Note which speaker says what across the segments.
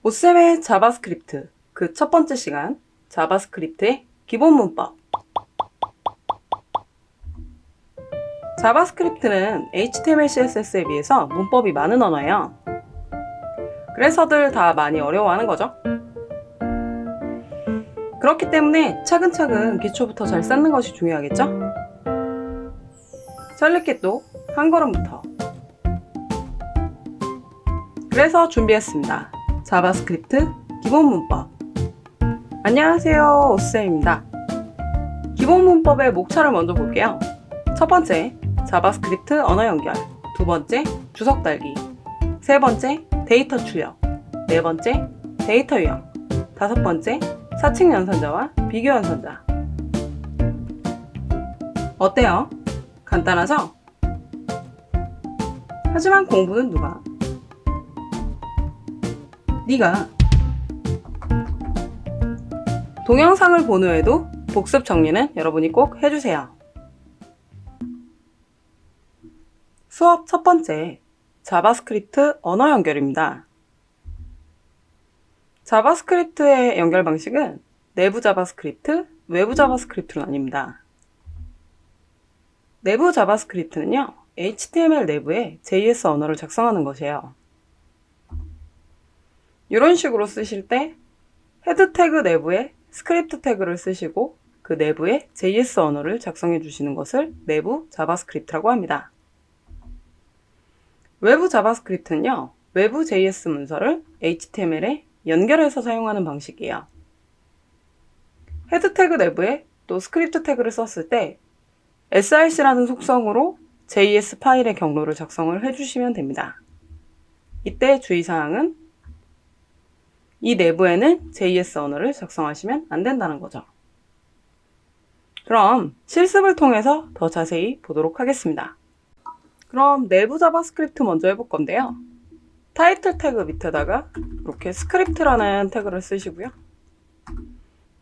Speaker 1: 오쌤의 자바스크립트 그 첫 번째 시간 자바스크립트의 기본 문법. 자바스크립트는 HTML, CSS에 비해서 문법이 많은 언어예요. 그래서들 다 많이 어려워하는 거죠. 그렇기 때문에 차근차근 기초부터 잘 쌓는 것이 중요하겠죠? 설레끼도 한 걸음부터. 그래서 준비했습니다. 자바스크립트 기본 문법. 안녕하세요, 오쌤입니다. 기본 문법의 목차를 먼저 볼게요. 첫 번째, 자바스크립트 언어 연결. 두 번째, 주석 달기. 세 번째, 데이터 출력. 네 번째, 데이터 유형. 다섯 번째, 사칙 연산자와 비교 연산자. 어때요? 간단하죠? 하지만 공부는 누가? 네가. 동영상을 본 후에도 복습 정리는 여러분이 꼭 해주세요. 수업 첫 번째, 자바스크립트 언어 연결입니다. 자바스크립트의 연결 방식은 내부 자바스크립트, 외부 자바스크립트로 나뉩니다. 내부 자바스크립트는요, HTML 내부에 JS 언어를 작성하는 것이에요. 이런 식으로 쓰실 때 헤드 태그 내부에 스크립트 태그를 쓰시고 그 내부에 JS 언어를 작성해 주시는 것을 내부 자바스크립트라고 합니다. 외부 자바스크립트는요, 외부 JS 문서를 HTML에 연결해서 사용하는 방식이에요. 헤드 태그 내부에 또 스크립트 태그를 썼을 때 src라는 속성으로 JS 파일의 경로를 작성을 해주시면 됩니다. 이때 주의사항은 이 내부에는 JS 언어를 작성하시면 안 된다는 거죠. 그럼 실습을 통해서 더 자세히 보도록 하겠습니다. 그럼 내부 자바스크립트 먼저 해볼 건데요. 타이틀 태그 밑에다가 이렇게 스크립트라는 태그를 쓰시고요.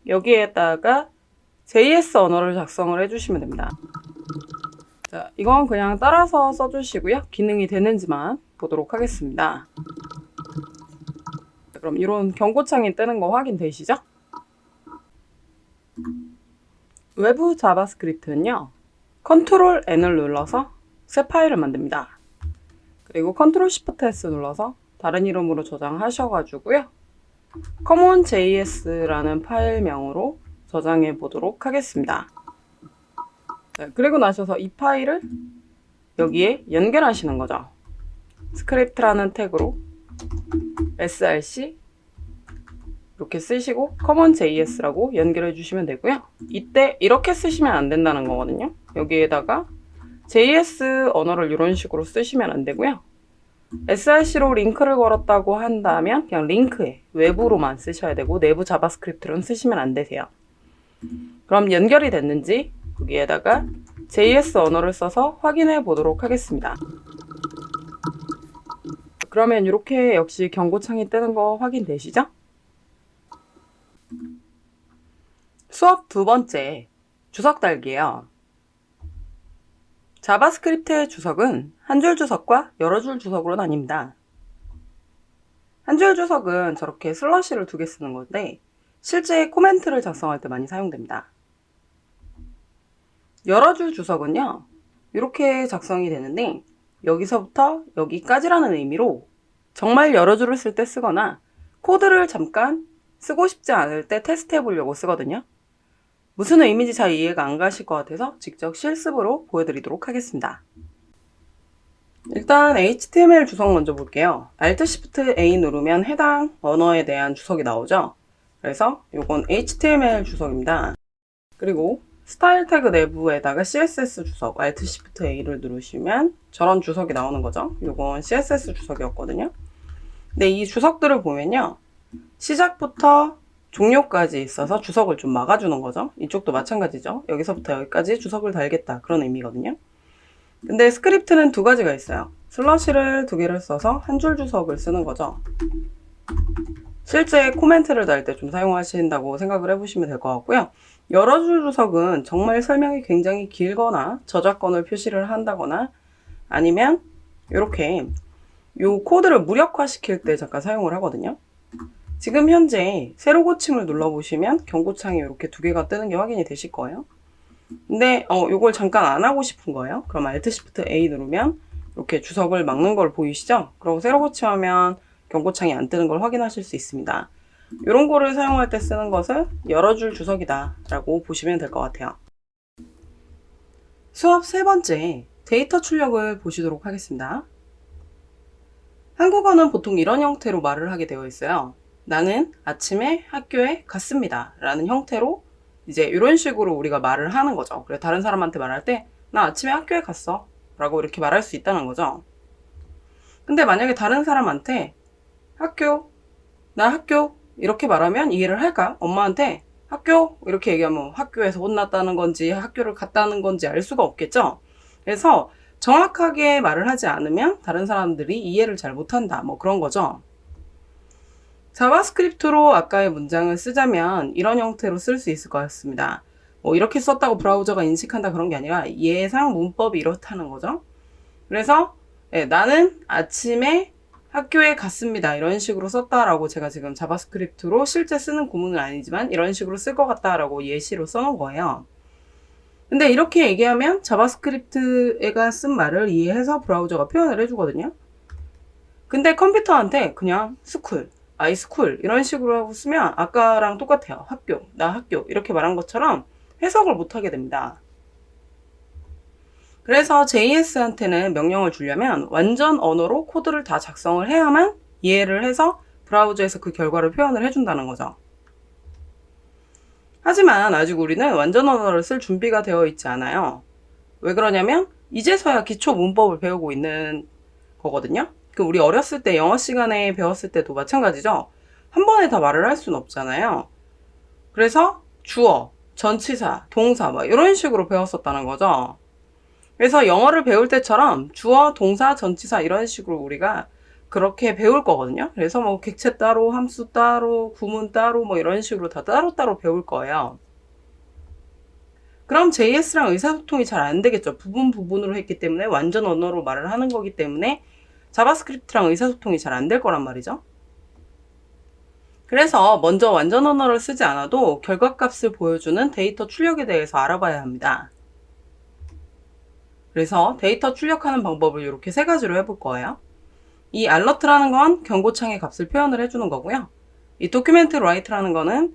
Speaker 1: 여기에다가 JS 언어를 작성을 해주시면 됩니다. 자, 이건 그냥 따라서 써주시고요. 기능이 되는지만 보도록 하겠습니다. 그럼 이런 경고창이 뜨는 거 확인되시죠? 외부 자바스크립트는요, 컨트롤 N을 눌러서 새 파일을 만듭니다. 그리고 컨트롤 Shift S 눌러서 다른 이름으로 저장하셔가지고요, common.js라는 파일명으로 저장해 보도록 하겠습니다. 네, 그리고 나셔서 이 파일을 여기에 연결하시는 거죠. 스크립트라는 태그로 src 이렇게 쓰시고 common.js라고 연결해 주시면 되고요. 이때 이렇게 쓰시면 안 된다는 거거든요. 여기에다가 JS 언어를 이런 식으로 쓰시면 안 되고요. src로 링크를 걸었다고 한다면 그냥 링크에 외부로만 쓰셔야 되고 내부 자바스크립트로는 쓰시면 안 되세요. 그럼 연결이 됐는지 여기에다가 JS 언어를 써서 확인해 보도록 하겠습니다. 그러면 이렇게 역시 경고창이 뜨는 거 확인되시죠? 수업 두 번째, 주석 달기예요. 자바스크립트의 주석은 한 줄 주석과 여러 줄 주석으로 나뉩니다. 한 줄 주석은 저렇게 슬러시를 두 개 쓰는 건데 실제 코멘트를 작성할 때 많이 사용됩니다. 여러 줄 주석은요, 이렇게 작성이 되는데 여기서부터 여기까지라는 의미로 정말 여러 줄을 쓸 때 쓰거나 코드를 잠깐 쓰고 싶지 않을 때 테스트 해보려고 쓰거든요. 무슨 의미인지 잘 이해가 안 가실 것 같아서 직접 실습으로 보여드리도록 하겠습니다. 일단 HTML 주석 먼저 볼게요. Alt Shift A 누르면 해당 언어에 대한 주석이 나오죠. 그래서 이건 HTML 주석입니다. 그리고 스타일 태그 내부에다가 CSS 주석 Alt Shift A를 누르시면 저런 주석이 나오는 거죠. 이건 CSS 주석이었거든요. 근데 이 주석들을 보면요, 시작부터 종료까지 있어서 주석을 좀 막아주는 거죠. 이쪽도 마찬가지죠. 여기서부터 여기까지 주석을 달겠다, 그런 의미거든요. 근데 스크립트는 두 가지가 있어요. 슬러시를 두 개를 써서 한 줄 주석을 쓰는 거죠. 실제 코멘트를 달 때 좀 사용하신다고 생각을 해보시면 될 것 같고요. 여러 줄 주석은 정말 설명이 굉장히 길거나 저작권을 표시를 한다거나 아니면 이렇게 요 코드를 무력화시킬 때 잠깐 사용을 하거든요. 지금 현재 새로 고침을 눌러보시면 경고창이 이렇게 두 개가 뜨는 게 확인이 되실 거예요. 근데 요걸 잠깐 안 하고 싶은 거예요. 그럼 Alt Shift A 누르면 이렇게 주석을 막는 걸 보이시죠? 그리고 새로 고침하면 경고창이 안 뜨는 걸 확인하실 수 있습니다. 이런 거를 사용할 때 쓰는 것을 열어줄 주석이다 라고 보시면 될 것 같아요. 수업 세 번째, 데이터 출력을 보시도록 하겠습니다. 한국어는 보통 이런 형태로 말을 하게 되어 있어요. 나는 아침에 학교에 갔습니다 라는 형태로 이제 이런 식으로 우리가 말을 하는 거죠. 그래, 다른 사람한테 말할 때 나 아침에 학교에 갔어 라고 이렇게 말할 수 있다는 거죠. 근데 만약에 다른 사람한테 나 학교 이렇게 말하면 이해를 할까? 엄마한테 학교 이렇게 얘기하면 학교에서 혼났다는 건지 학교를 갔다는 건지 알 수가 없겠죠. 그래서 정확하게 말을 하지 않으면 다른 사람들이 이해를 잘 못한다, 뭐 그런 거죠. 자바스크립트로 아까의 문장을 쓰자면 이런 형태로 쓸 수 있을 것 같습니다. 뭐 이렇게 썼다고 브라우저가 인식한다 그런 게 아니라 예상 문법이 이렇다는 거죠. 그래서 나는 아침에 학교에 갔습니다 이런 식으로 썼다라고 제가 지금 자바스크립트로 실제 쓰는 구문은 아니지만 이런 식으로 쓸 것 같다라고 예시로 써놓은 거예요. 근데 이렇게 얘기하면 자바스크립트가 쓴 말을 이해해서 브라우저가 표현을 해주거든요. 근데 컴퓨터한테 그냥 스쿨, 아이스쿨 이런 식으로 하고 쓰면 아까랑 똑같아요. 학교, 나 학교 이렇게 말한 것처럼 해석을 못하게 됩니다. 그래서 JS한테는 명령을 주려면 완전 언어로 코드를 다 작성을 해야만 이해를 해서 브라우저에서 그 결과를 표현을 해준다는 거죠. 하지만 아직 우리는 완전 언어를 쓸 준비가 되어 있지 않아요. 왜 그러냐면 이제서야 기초 문법을 배우고 있는 거거든요. 우리 어렸을 때 영어 시간에 배웠을 때도 마찬가지죠. 한 번에 다 말을 할 수는 없잖아요. 그래서 주어, 전치사, 동사 막 이런 식으로 배웠었다는 거죠. 그래서 영어를 배울 때처럼 주어, 동사, 전치사 이런 식으로 우리가 그렇게 배울 거거든요. 그래서 뭐 객체 따로, 함수 따로, 구문 따로 뭐 이런 식으로 다 따로따로 배울 거예요. 그럼 JS랑 의사소통이 잘 안 되겠죠. 부분으로 했기 때문에 완전 언어로 말을 하는 거기 때문에 자바스크립트랑 의사소통이 잘 안 될 거란 말이죠. 그래서 먼저 완전 언어를 쓰지 않아도 결과값을 보여주는 데이터 출력에 대해서 알아봐야 합니다. 그래서 데이터 출력하는 방법을 이렇게 세 가지로 해볼 거예요. 이 alert라는 건 경고창의 값을 표현을 해주는 거고요. 이 document write라는 거는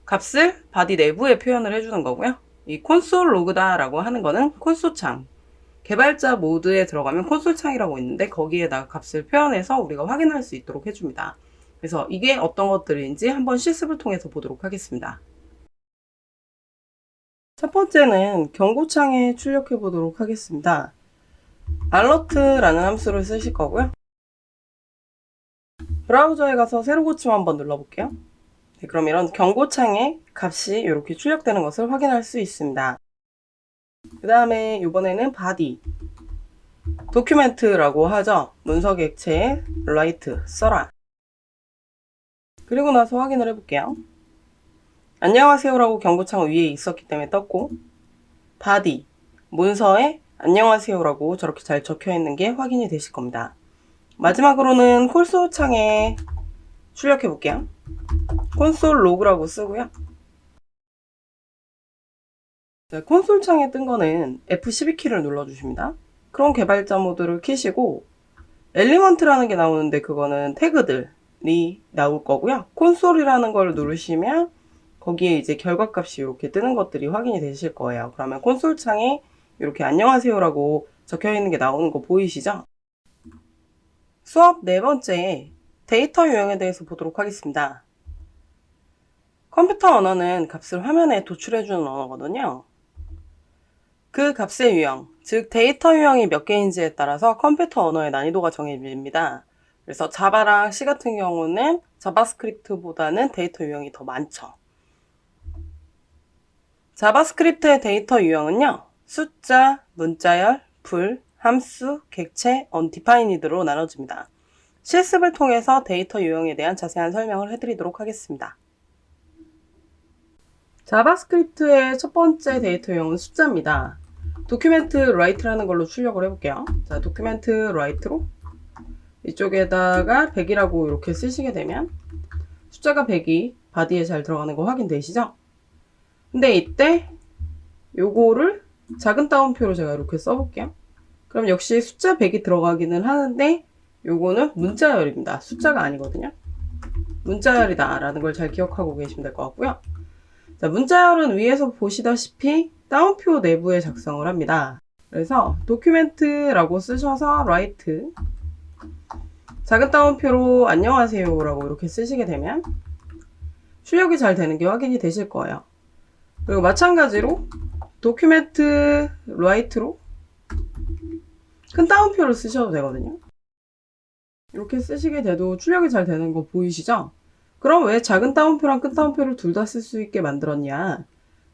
Speaker 1: 값을 바디 내부에 표현을 해주는 거고요. 이 콘솔 로그다라고 하는 거는 콘솔창, 개발자 모드에 들어가면 콘솔창이라고 있는데 거기에다가 값을 표현해서 우리가 확인할 수 있도록 해줍니다. 그래서 이게 어떤 것들인지 한번 실습을 통해서 보도록 하겠습니다. 첫 번째는 경고창에 출력해 보도록 하겠습니다. alert라는 함수를 쓰실 거고요. 브라우저에 가서 새로 고침 한번 눌러볼게요. 네, 그럼 이런 경고창에 값이 이렇게 출력되는 것을 확인할 수 있습니다. 그 다음에 이번에는 body, document라고 하죠. 문서 객체에 write, 써라. 그리고 나서 확인을 해볼게요. 안녕하세요라고 경고창 위에 있었기 때문에 떴고, body, 문서에 안녕하세요라고 저렇게 잘 적혀 있는 게 확인이 되실 겁니다. 마지막으로는 콘솔 창에 출력해 볼게요. 콘솔 로그라고 쓰고요. 자, 콘솔 창에 뜬 거는 F12키를 눌러주십니다. 크롬 개발자 모드를 키시고 엘리먼트라는 게 나오는데 그거는 태그들이 나올 거고요. 콘솔이라는 걸 누르시면 거기에 이제 결과값이 이렇게 뜨는 것들이 확인이 되실 거예요. 그러면 콘솔 창에 이렇게 안녕하세요라고 적혀 있는 게 나오는 거 보이시죠? 수업 네 번째, 데이터 유형에 대해서 보도록 하겠습니다. 컴퓨터 언어는 값을 화면에 도출해주는 언어거든요. 그 값의 유형, 즉 데이터 유형이 몇 개인지에 따라서 컴퓨터 언어의 난이도가 정해집니다. 그래서 자바랑 C 같은 경우는 자바스크립트보다는 데이터 유형이 더 많죠. 자바스크립트의 데이터 유형은요, 숫자, 문자열, 불, 함수, 객체, undefined로 나눠집니다. 실습을 통해서 데이터 유형에 대한 자세한 설명을 해드리도록 하겠습니다. 자바스크립트의 첫 번째 데이터 유형은 숫자입니다. document write라는 걸로 출력을 해볼게요. 자, document write로 이쪽에다가 100이라고 이렇게 쓰시게 되면 숫자가 100이 바디에 잘 들어가는 거 확인되시죠? 근데 이때 요거를 작은 따옴표로 제가 이렇게 써볼게요. 그럼 역시 숫자 100이 들어가기는 하는데 요거는 문자열입니다. 숫자가 아니거든요. 문자열이다 라는 걸 잘 기억하고 계시면 될 것 같고요. 자, 문자열은 위에서 보시다시피 따옴표 내부에 작성을 합니다. 그래서 도큐멘트라고 쓰셔서 write 작은 따옴표로 안녕하세요 라고 이렇게 쓰시게 되면 출력이 잘 되는 게 확인이 되실 거예요. 그리고 마찬가지로 도큐멘트 write로 큰 따옴표를 쓰셔도 되거든요. 이렇게 쓰시게 돼도 출력이 잘 되는 거 보이시죠? 그럼 왜 작은 따옴표랑 큰 따옴표를 둘 다 쓸 수 있게 만들었냐?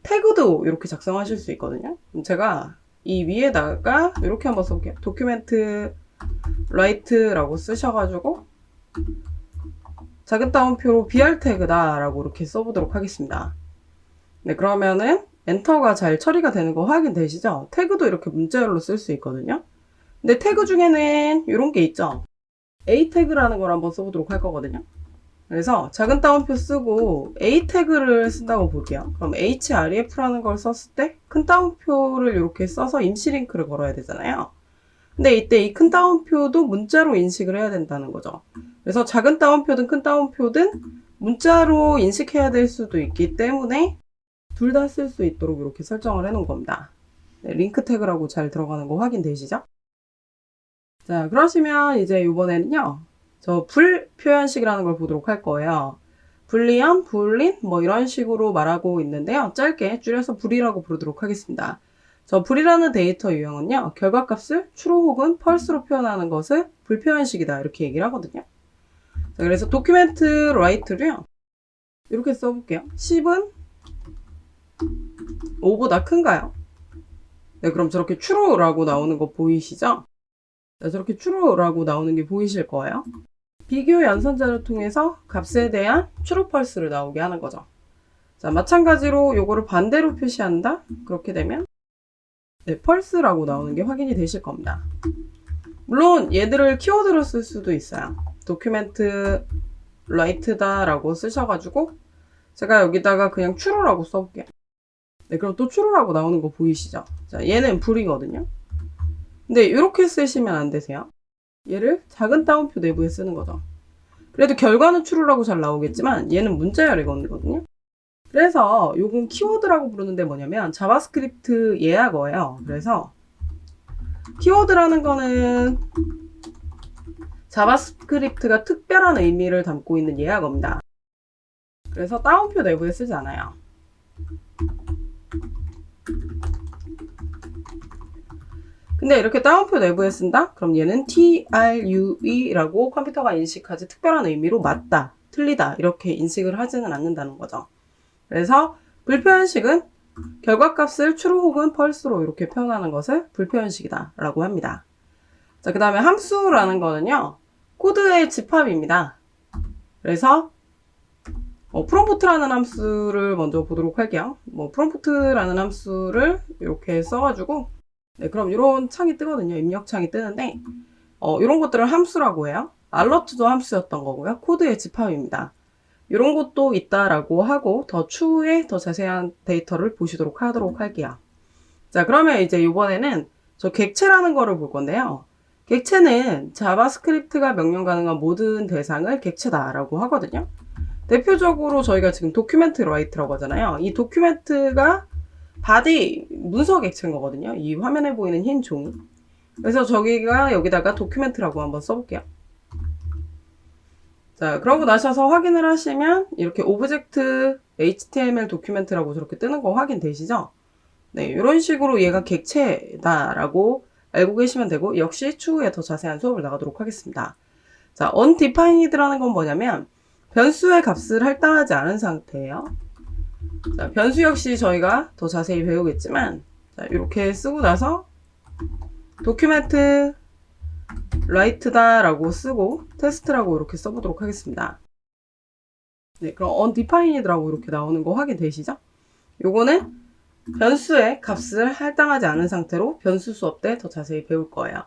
Speaker 1: 태그도 이렇게 작성하실 수 있거든요. 제가 이 위에다가 이렇게 한번 써볼게요. 도큐멘트 write라고 쓰셔가지고 작은 따옴표로 BR 태그다 라고 이렇게 써보도록 하겠습니다. 네, 그러면은 엔터가 잘 처리가 되는 거 확인되시죠? 태그도 이렇게 문자열로 쓸 수 있거든요. 근데 태그 중에는 이런 게 있죠. A 태그라는 걸 한번 써보도록 할 거거든요. 그래서 작은 따옴표 쓰고 A 태그를 쓴다고 볼게요. 그럼 href라는 걸 썼을 때 큰 따옴표를 이렇게 써서 임시 링크를 걸어야 되잖아요. 근데 이때 이 큰 따옴표도 문자로 인식을 해야 된다는 거죠. 그래서 작은 따옴표든 큰 따옴표든 문자로 인식해야 될 수도 있기 때문에 둘 다 쓸 수 있도록 이렇게 설정을 해 놓은 겁니다. 네, 링크 태그라고 잘 들어가는 거 확인되시죠? 자, 그러시면 이제 이번에는요, 저 불 표현식이라는 걸 보도록 할 거예요. 불리언, 불린, 뭐 이런 식으로 말하고 있는데요. 짧게 줄여서 불이라고 부르도록 하겠습니다. 저 불이라는 데이터 유형은요, 결과값을 true 혹은 false로 표현하는 것을 불 표현식이다 이렇게 얘기를 하거든요. 자, 그래서 도큐멘트 write를요, 이렇게 써볼게요. 10은 5보다 큰가요? 네, 그럼 저렇게 true라고 나오는 거 보이시죠? 네, 저렇게 true라고 나오는 게 보이실 거예요. 비교 연산자를 통해서 값에 대한 true, false를 나오게 하는 거죠. 자, 마찬가지로 요거를 반대로 표시한다? 그렇게 되면 네, false라고 나오는 게 확인이 되실 겁니다. 물론 얘들을 키워드로 쓸 수도 있어요. 도큐멘트 write다 라고 쓰셔가지고 제가 여기다가 그냥 true라고 써볼게요. 네, 그럼 또 true라고 나오는 거 보이시죠? 자, 얘는 불이거든요. 근데 이렇게 쓰시면 안 되세요. 얘를 작은 따옴표 내부에 쓰는 거죠. 그래도 결과는 true라고 잘 나오겠지만 얘는 문자열이거든요. 그래서 요건 키워드라고 부르는데 뭐냐면 자바스크립트 예약어예요. 그래서 키워드라는 거는 자바스크립트가 특별한 의미를 담고 있는 예약어입니다. 그래서 따옴표 내부에 쓰지 않아요. 근데 이렇게 따옴표 내부에 쓴다? 그럼 얘는 TRUE라고 컴퓨터가 인식하지 특별한 의미로 맞다, 틀리다 이렇게 인식을 하지는 않는다는 거죠. 그래서 불표현식은 결과값을 true 혹은 false로 이렇게 표현하는 것을 불표현식이다 라고 합니다. 자, 그 다음에 함수라는 거는요, 코드의 집합입니다. 그래서 prompt라는 함수를 먼저 보도록 할게요. prompt라는 함수를 이렇게 써가지고 네, 그럼 이런 창이 뜨거든요. 입력창이 뜨는데 이런 것들을 함수라고 해요. alert도 함수였던 거고요. 코드의 집합입니다. 이런 것도 있다라고 하고 더 추후에 더 자세한 데이터를 보시도록 하도록 할게요. 자, 그러면 이제 이번에는 저 객체라는 거를 볼 건데요. 객체는 자바스크립트가 명령 가능한 모든 대상을 객체다라고 하거든요. 대표적으로 저희가 지금 도큐멘트 write라고 하잖아요. 이 도큐멘트가 바디 문서 객체인 거거든요. 이 화면에 보이는 흰 종이. 그래서 저기가 여기다가 도큐멘트라고 한번 써볼게요. 자, 그러고 나셔서 확인을 하시면 이렇게 오브젝트 HTML 도큐멘트라고 저렇게 뜨는 거 확인되시죠? 네, 이런 식으로 얘가 객체다라고 알고 계시면 되고, 역시 추후에 더 자세한 수업을 나가도록 하겠습니다. 자, undefined라는 건 뭐냐면 변수의 값을 할당하지 않은 상태예요. 자, 변수 역시 저희가 더 자세히 배우겠지만, 자, 이렇게 쓰고 나서 도큐멘트 write다 라고 쓰고 테스트라고 이렇게 써보도록 하겠습니다. 네, 그럼 undefined라고 이렇게 나오는 거 확인되시죠? 요거는 변수의 값을 할당하지 않은 상태로 변수 수업 때 더 자세히 배울 거예요.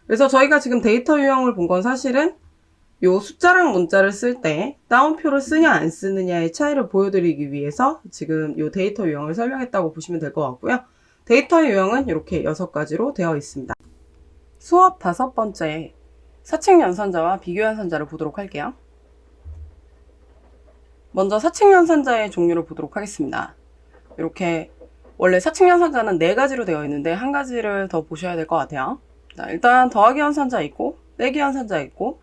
Speaker 1: 그래서 저희가 지금 데이터 유형을 본 건 사실은 요 숫자랑 문자를 쓸 때 따옴표를 쓰냐 안 쓰느냐의 차이를 보여드리기 위해서 지금 요 데이터 유형을 설명했다고 보시면 될 것 같고요. 데이터 유형은 이렇게 6가지로 되어 있습니다. 수업 5번째, 사칙 연산자와 비교 연산자를 보도록 할게요. 먼저 사칙 연산자의 종류를 보도록 하겠습니다. 이렇게 원래 사칙 연산자는 4가지로 되어 있는데 한 가지를 더 보셔야 될 것 같아요. 자, 일단 더하기 연산자 있고 빼기 연산자 있고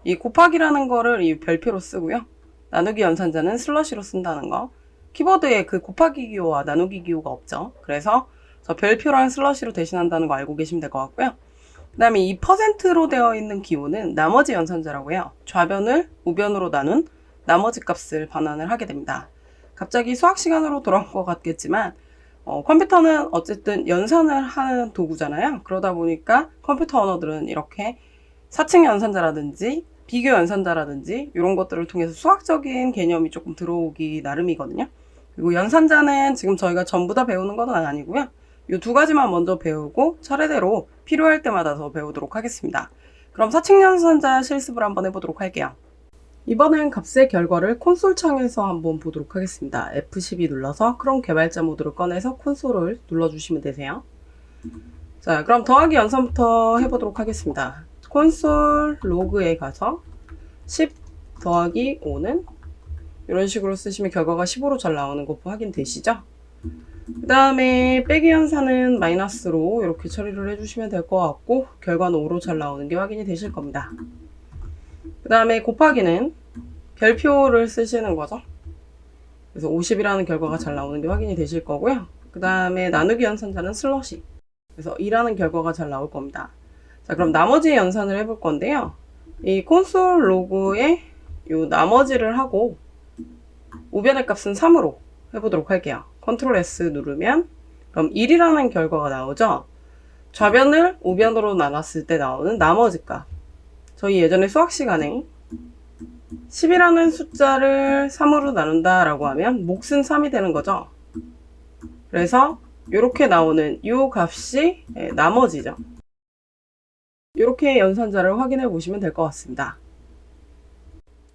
Speaker 1: 이 곱하기라는 거를 이 별표로 쓰고요. 나누기 연산자는 슬러시로 쓴다는 거. 키보드에 그 곱하기 기호와 나누기 기호가 없죠. 그래서 저 별표랑 슬러시로 대신한다는 거 알고 계시면 될 것 같고요. 그 다음에 이 %로 되어 있는 기호는 나머지 연산자라고 해요. 좌변을 우변으로 나눈 나머지 값을 반환을 하게 됩니다. 갑자기 수학 시간으로 돌아온 것 같겠지만 컴퓨터는 어쨌든 연산을 하는 도구잖아요. 그러다 보니까 컴퓨터 언어들은 이렇게 사칙 연산자라든지 비교 연산자라든지 이런 것들을 통해서 수학적인 개념이 조금 들어오기 나름이거든요. 그리고 연산자는 지금 저희가 전부 다 배우는 건 아니고요. 이 2가지만 먼저 배우고 차례대로 필요할 때마다 더 배우도록 하겠습니다. 그럼 사칙 연산자 실습을 한번 해보도록 할게요. 이번엔 값의 결과를 콘솔 창에서 한번 보도록 하겠습니다. F12 눌러서 크롬 개발자 모드를 꺼내서 콘솔을 눌러주시면 되세요. 자, 그럼 더하기 연산부터 해보도록 하겠습니다. 콘솔 로그에 가서 10 더하기 5는 이런 식으로 쓰시면 결과가 15로 잘 나오는 거 확인되시죠? 그 다음에 빼기 연산은 마이너스로 이렇게 처리를 해주시면 될 것 같고 결과는 5로 잘 나오는 게 확인이 되실 겁니다. 그 다음에 곱하기는 별표를 쓰시는 거죠. 그래서 50이라는 결과가 잘 나오는 게 확인이 되실 거고요. 그 다음에 나누기 연산자는 슬러시. 그래서 2라는 결과가 잘 나올 겁니다. 자, 그럼 나머지 연산을 해볼 건데요. 이 콘솔 로그에 요 나머지를 하고 우변의 값은 3으로 해보도록 할게요. 컨트롤 S 누르면 그럼 1이라는 결과가 나오죠. 좌변을 우변으로 나눴을 때 나오는 나머지 값. 저희 예전에 수학 시간에 10이라는 숫자를 3으로 나눈다 라고 하면 몫은 3이 되는 거죠. 그래서 이렇게 나오는 이 값이 나머지죠. 이렇게 연산자를 확인해 보시면 될 것 같습니다.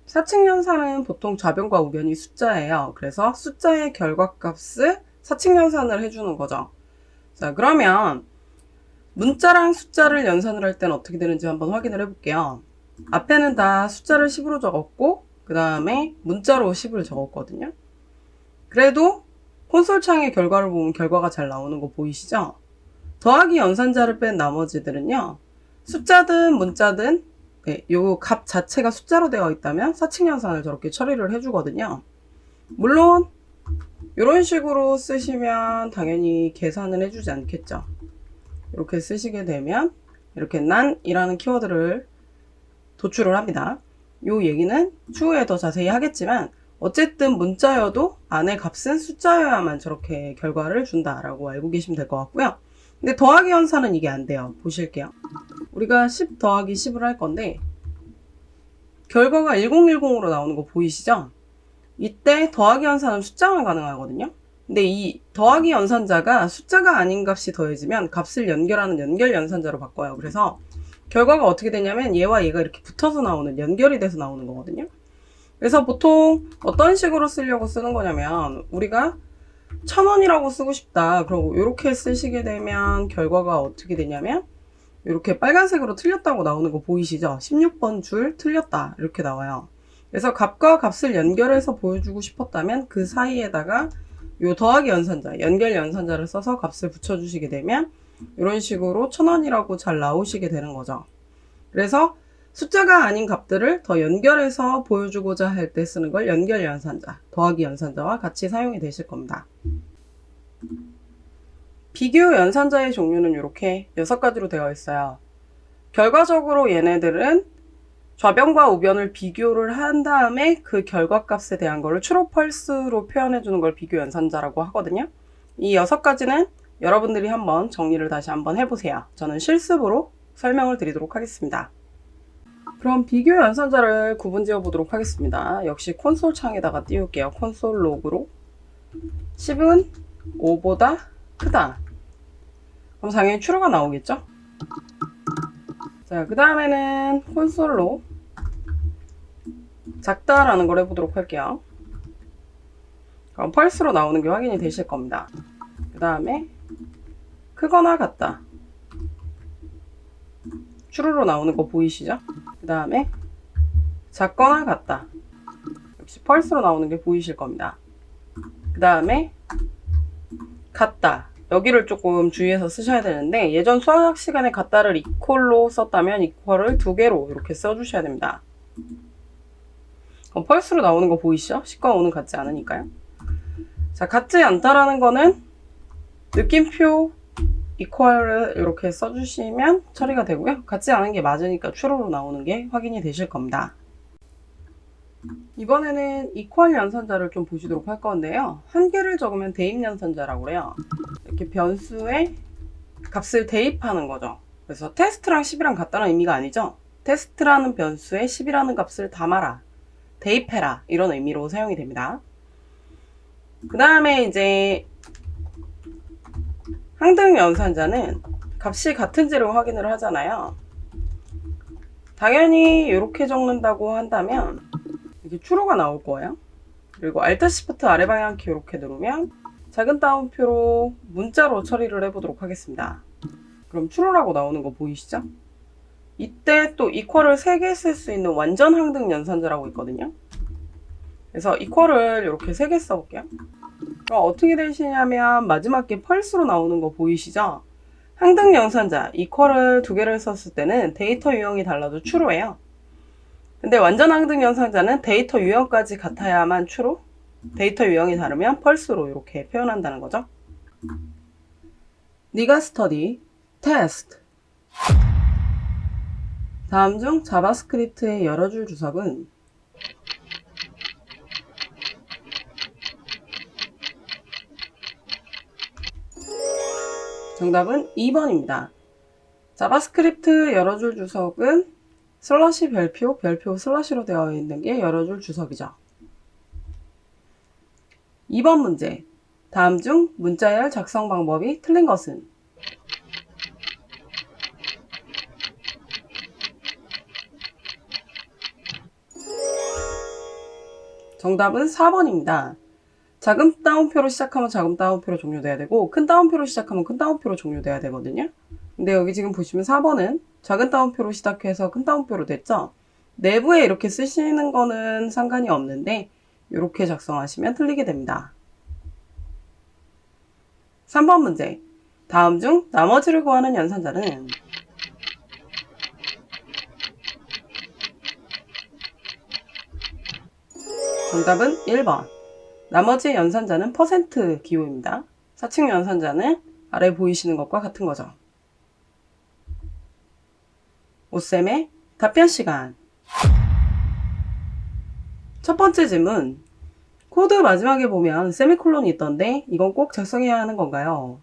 Speaker 1: 사칙 연산은 보통 좌변과 우변이 숫자예요. 그래서 숫자의 결과값을 사칙 연산을 해주는 거죠. 자, 그러면 문자랑 숫자를 연산을 할 때는 어떻게 되는지 한번 확인을 해볼게요. 앞에는 다 숫자를 10으로 적었고 그 다음에 문자로 10을 적었거든요. 그래도 콘솔 창의 결과를 보면 결과가 잘 나오는 거 보이시죠? 더하기 연산자를 뺀 나머지들은요. 숫자든 문자든 요 값 자체가 숫자로 되어 있다면 사칙 연산을 저렇게 처리를 해주거든요. 물론 이런 식으로 쓰시면 당연히 계산을 해주지 않겠죠. 이렇게 쓰시게 되면 이렇게 난이라는 키워드를 도출을 합니다. 이 얘기는 추후에 더 자세히 하겠지만 어쨌든 문자여도 안에 값은 숫자여야만 저렇게 결과를 준다라고 알고 계시면 될 것 같고요. 근데 더하기 연산은 이게 안 돼요. 보실게요. 우리가 10 더하기 10을 할 건데 결과가 1010으로 나오는 거 보이시죠? 이때 더하기 연산은 숫자만 가능하거든요. 근데 이 더하기 연산자가 숫자가 아닌 값이 더해지면 값을 연결하는 연결 연산자로 바꿔요. 그래서 결과가 어떻게 되냐면 얘와 얘가 이렇게 붙어서 나오는 연결이 돼서 나오는 거거든요. 그래서 보통 어떤 식으로 쓰려고 쓰는 거냐면 우리가 1000원이라고 쓰고 싶다. 그리고 이렇게 쓰시게 되면 결과가 어떻게 되냐면 이렇게 빨간색으로 틀렸다고 나오는 거 보이시죠? 16번 줄 틀렸다 이렇게 나와요. 그래서 값과 값을 연결해서 보여주고 싶었다면 그 사이에다가 요 더하기 연산자, 연결 연산자를 써서 값을 붙여주시게 되면 이런 식으로 1000원이라고 잘 나오시게 되는 거죠. 그래서 숫자가 아닌 값들을 더 연결해서 보여주고자 할 때 쓰는 걸 연결 연산자, 더하기 연산자와 같이 사용이 되실 겁니다. 비교 연산자의 종류는 이렇게 6가지로 되어 있어요. 결과적으로 얘네들은 좌변과 우변을 비교를 한 다음에 그 결과값에 대한 거를 true, false로 표현해 주는 걸 비교 연산자라고 하거든요. 이 6가지는 여러분들이 한번 정리를 다시 한번 해보세요. 저는 실습으로 설명을 드리도록 하겠습니다. 그럼 비교 연산자를 구분 지어 보도록 하겠습니다. 역시 콘솔 창에다가 띄울게요. 콘솔 로그로 10은 5보다 크다. 그럼 당연히 true가 나오겠죠? 자, 그 다음에는 콘솔로 작다라는 걸 해보도록 할게요. 그럼 펄스로 나오는 게 확인이 되실 겁니다. 그 다음에 크거나 같다. 추루로 나오는 거 보이시죠? 그 다음에 작거나 같다. 역시 펄스로 나오는 게 보이실 겁니다. 그 다음에 같다. 여기를 조금 주의해서 쓰셔야 되는데 예전 수학 시간에 같다를 이퀄로 썼다면 이퀄을 2개로 이렇게 써주셔야 됩니다. 펄스로 나오는 거 보이시죠? 10과 5는 같지 않으니까요. 자, 같지 않다라는 거는 느낌표 이퀄을 이렇게 써주시면 처리가 되고요. 같지 않은 게 맞으니까 true로 나오는 게 확인이 되실 겁니다. 이번에는 이퀄 연산자를 좀 보시도록 할 건데요. 한 개를 적으면 대입 연산자라고 해요. 이렇게 변수에 값을 대입하는 거죠. 그래서 테스트랑 10이랑 같다는 의미가 아니죠. 테스트라는 변수에 10이라는 값을 담아라, 대입해라, 이런 의미로 사용이 됩니다. 그 다음에 이제 항등 연산자는 값이 같은지를 확인을 하잖아요. 당연히 이렇게 적는다고 한다면 이렇게 true가 나올 거예요. 그리고 Alt Shift 아래 방향키 이렇게 누르면 작은 따옴표로 문자로 처리를 해보도록 하겠습니다. 그럼 true라고 나오는 거 보이시죠? 이때 또 equal을 3개 쓸 수 있는 완전 항등 연산자라고 있거든요. 그래서 equal을 이렇게 3개 써볼게요. 그럼 어떻게 되시냐면 마지막 게 펄스로 나오는 거 보이시죠? 항등 연산자 equal을 2개를 썼을 때는 데이터 유형이 달라도 true예요. 근데 완전 항등 연산자는 데이터 유형까지 같아야만 true, 데이터 유형이 다르면 펄스로 이렇게 표현한다는 거죠. 네가 스터디 테스트. 다음 중 자바스크립트의 여러 줄 주석은 정답은 2번입니다. 자바스크립트 여러 줄 주석은 슬러시 별표, 별표 슬러시로 되어 있는 게 여러 줄 주석이죠. 2번 문제. 다음 중 문자열 작성 방법이 틀린 것은? 정답은 4번입니다. 작은 따옴표로 시작하면 작은 따옴표로 종료돼야 되고 큰 따옴표로 시작하면 큰 따옴표로 종료돼야 되거든요. 근데 여기 지금 보시면 4번은 작은 따옴표로 시작해서 큰 따옴표로 됐죠. 내부에 이렇게 쓰시는 거는 상관이 없는데 이렇게 작성하시면 틀리게 됩니다. 3번 문제. 다음 중 나머지를 구하는 연산자는? 정답은 1번. 나머지 연산자는 퍼센트 기호입니다. 사칙 연산자는 아래 보이시는 것과 같은 거죠. 오쌤의 답변 시간. 첫 번째 질문. 코드 마지막에 보면 세미콜론이 있던데 이건 꼭 작성해야 하는 건가요?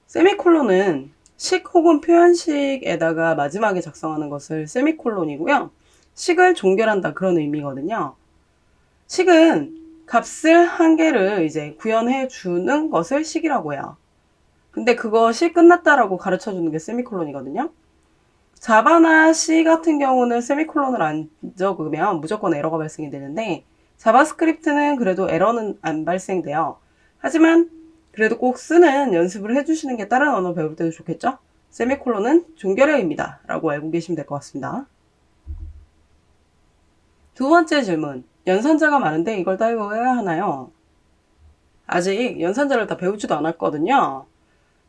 Speaker 1: 세미콜론은 식 혹은 표현식에다가 마지막에 작성하는 것을 세미콜론이고요. 식을 종결한다 그런 의미거든요. 식은 값을 한 개를 이제 구현해 주는 것을 식이라고 해요. 근데 그것이 끝났다라고 가르쳐 주는 게 세미콜론이거든요. 자바나 C 같은 경우는 세미콜론을 안 적으면 무조건 에러가 발생이 되는데 자바스크립트는 그래도 에러는 안 발생돼요. 하지만 그래도 꼭 쓰는 연습을 해주시는 게 다른 언어 배울 때도 좋겠죠? 세미콜론은 종결의 의미다 라고 알고 계시면 될 것 같습니다. 두 번째 질문. 연산자가 많은데 이걸 다 외워야 하나요? 아직 연산자를 다 배우지도 않았거든요.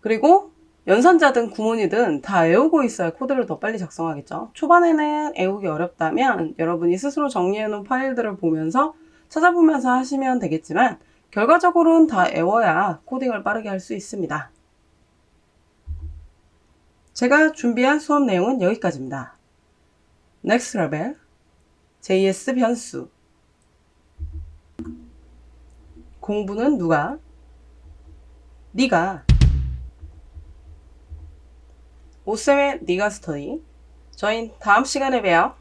Speaker 1: 그리고 연산자든 구문이든 다 외우고 있어야 코드를 더 빨리 작성하겠죠. 초반에는 외우기 어렵다면 여러분이 스스로 정리해 놓은 파일들을 보면서 찾아보면서 하시면 되겠지만 결과적으로는 다 외워야 코딩을 빠르게 할 수 있습니다. 제가 준비한 수업 내용은 여기까지입니다. Next Level JS 변수. 공부는 누가? 네가. 오쌤의 네가 스터디. 저희 다음 시간에 봬요.